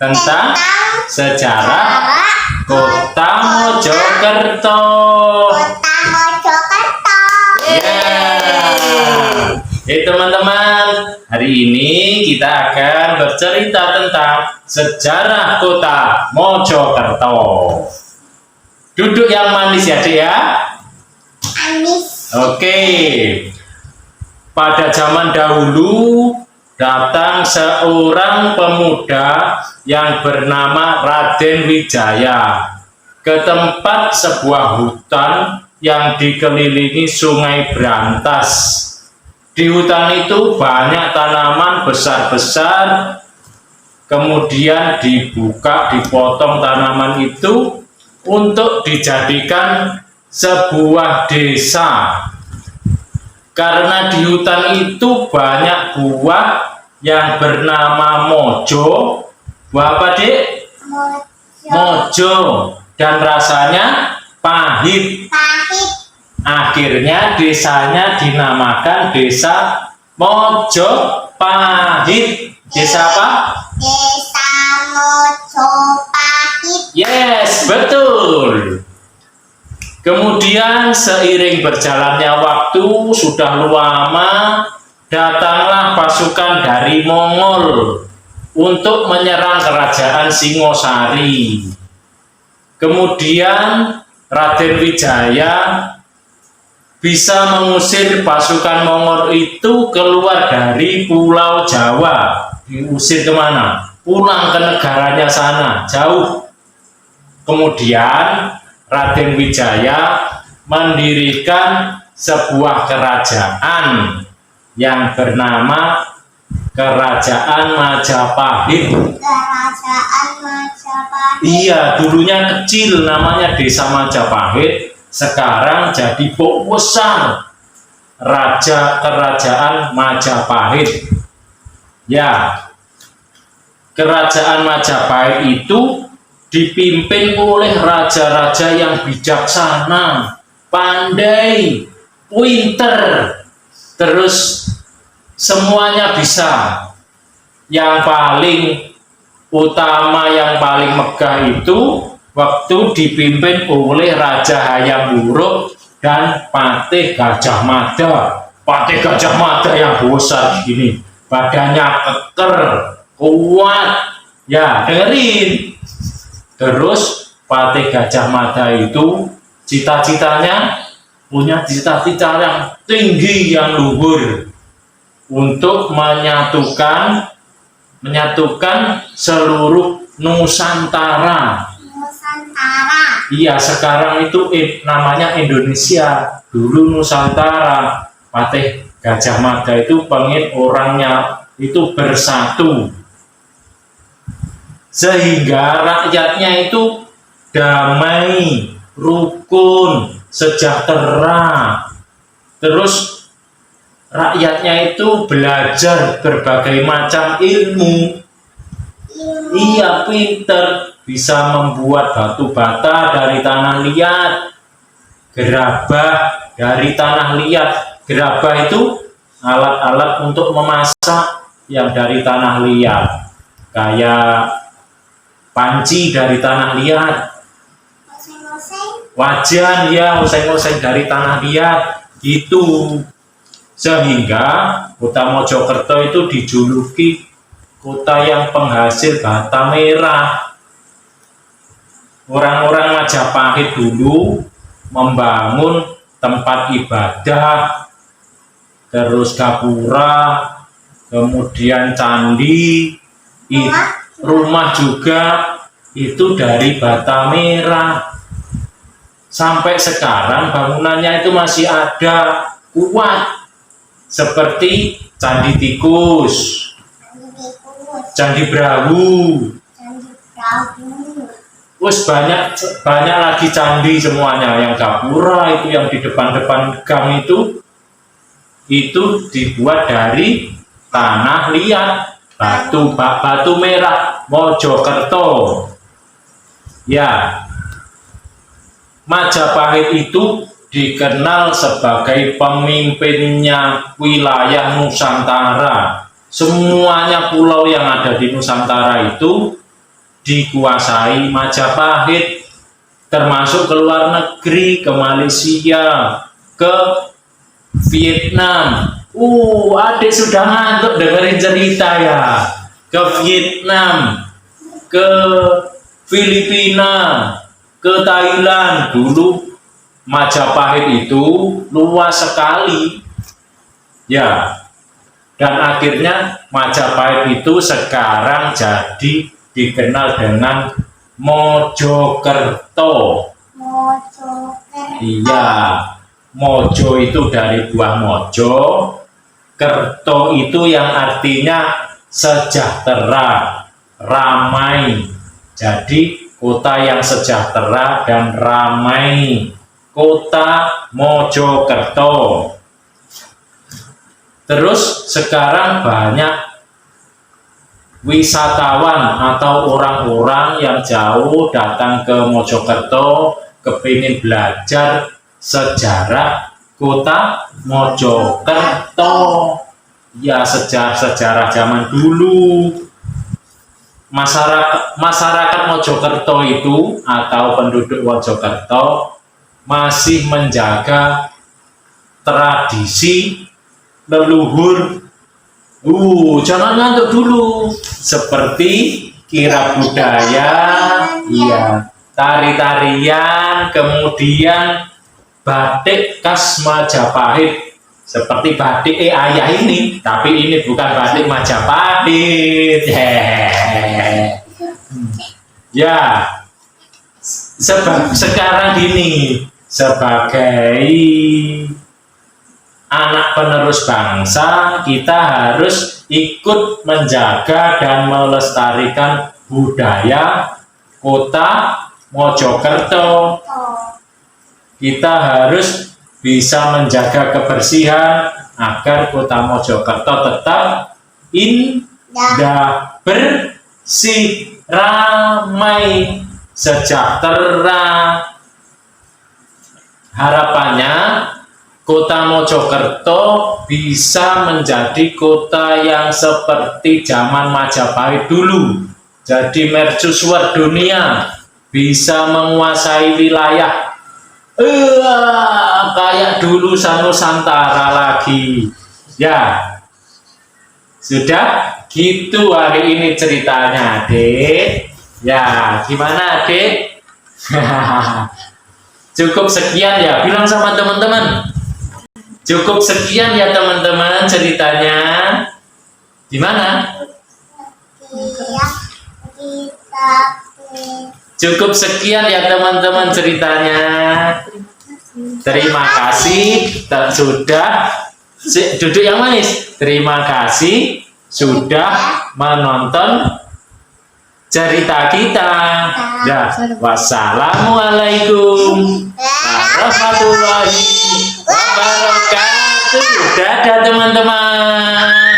tentang sejarah Kota Mojokerto. Teman-teman, hari ini kita akan bercerita tentang sejarah Kota Mojokerto. Duduk yang manis ya, Dek ya. Manis. Oke. Pada zaman dahulu datang seorang pemuda yang bernama Raden Wijaya ke tempat sebuah hutan yang dikelilingi Sungai Brantas. Di hutan itu banyak tanaman besar-besar, kemudian dipotong tanaman itu untuk dijadikan sebuah desa. Karena di hutan itu banyak buah yang bernama mojo. Buah apa, Dek? Mojo. Dan rasanya pahit. Akhirnya desanya dinamakan Desa Mojopahit. Desa apa? Desa Mojopahit. Yes, betul. Kemudian seiring berjalannya waktu, sudah lama datanglah pasukan dari Mongol untuk menyerang kerajaan Singosari. Kemudian Raden Wijaya bisa mengusir pasukan Mongol itu keluar dari Pulau Jawa. Diusir kemana? Pulang ke negaranya sana, jauh. Kemudian Raden Wijaya mendirikan sebuah kerajaan yang bernama Kerajaan Majapahit. Kerajaan Majapahit. Iya, dulunya kecil namanya Desa Majapahit, sekarang jadi besar, Raja Kerajaan Majapahit. Ya, Kerajaan Majapahit itu dipimpin oleh raja-raja yang bijaksana, pandai, pinter, terus semuanya bisa. Yang paling utama, yang paling megah itu waktu dipimpin oleh Raja Hayam Wuruk dan Patih Gajah Mada. Patih Gajah Mada yang besar gini, badannya keker, kuat. Ya, dengerin. Terus Patih Gajah Mada itu cita-citanya punya cita-cita yang tinggi, yang luhur, untuk menyatukan seluruh Nusantara. Iya, sekarang itu namanya Indonesia, dulu Nusantara. Patih Gajah Mada itu pengen orangnya itu bersatu, sehingga rakyatnya itu damai, rukun, sejahtera. Terus rakyatnya itu belajar berbagai macam ilmu. Iya, pinter, bisa membuat batu bata dari tanah liat, gerabah dari tanah liat. Gerabah itu alat-alat untuk memasak yang dari tanah liat, kayak panci dari tanah liat, wajan ya, oseng-oseng dari tanah liat gitu. Sehingga Kota Mojokerto itu dijuluki kota yang penghasil bata merah. Orang-orang Majapahit dulu membangun tempat ibadah, terus gapura, kemudian candi, rumah juga itu dari bata merah. Sampai sekarang bangunannya itu masih ada, kuat, seperti Candi Tikus, Candi Brahu. Terus banyak lagi candi semuanya. Yang gapura itu yang di depan-depan gang itu dibuat dari tanah liat, batu merah Mojokerto. Ya, Majapahit itu dikenal sebagai pemimpinnya wilayah Nusantara. Semuanya pulau yang ada di Nusantara itu dikuasai Majapahit, termasuk ke luar negeri, ke Malaysia, ke Vietnam. Adik sudah ngantuk dengerin cerita ya. Ke Vietnam, ke Filipina, ke Thailand. Dulu Majapahit itu luas sekali. Ya, dan akhirnya Majapahit itu sekarang jadi dikenal dengan Mojokerto. Mojokerto. Iya, Mojo itu dari buah mojo, Kerto itu yang artinya sejahtera, ramai. Jadi kota yang sejahtera dan ramai, kota Mojokerto. Terus sekarang banyak wisatawan atau orang-orang yang jauh datang ke Mojokerto kepingin belajar sejarah kota Mojokerto. Ya, sejarah zaman dulu. Masyarakat Mojokerto itu atau penduduk Mojokerto masih menjaga tradisi leluhur. Jangan ngantuk dulu. Seperti kirab budaya, iya, tari-tarian, kemudian batik khas Majapahit. Seperti batik ayah ini, tapi ini bukan batik Majapahit. Ya, sekarang gini, sebagai anak penerus bangsa, kita harus ikut menjaga dan melestarikan budaya kota Mojokerto. Kita harus bisa menjaga kebersihan agar kota Mojokerto tetap indah, bersih, ramai, sejahtera. Harapannya kota Mojokerto bisa menjadi kota yang seperti zaman Majapahit dulu. Jadi mercusuar dunia, bisa menguasai wilayah kayak dulu Nusantara lagi. Ya, sudah gitu hari ini ceritanya, Adik. Ya, gimana, Adik? Cukup sekian ya, bilang sama teman-teman. Cukup sekian ya teman-teman ceritanya. Gimana? Cukup sekian ya teman-teman ceritanya. Terima kasih sudah duduk yang manis. Terima kasih sudah menonton cerita kita. Ya, wassalamualaikum warahmatullahi wabarakatuh. Dadah teman-teman.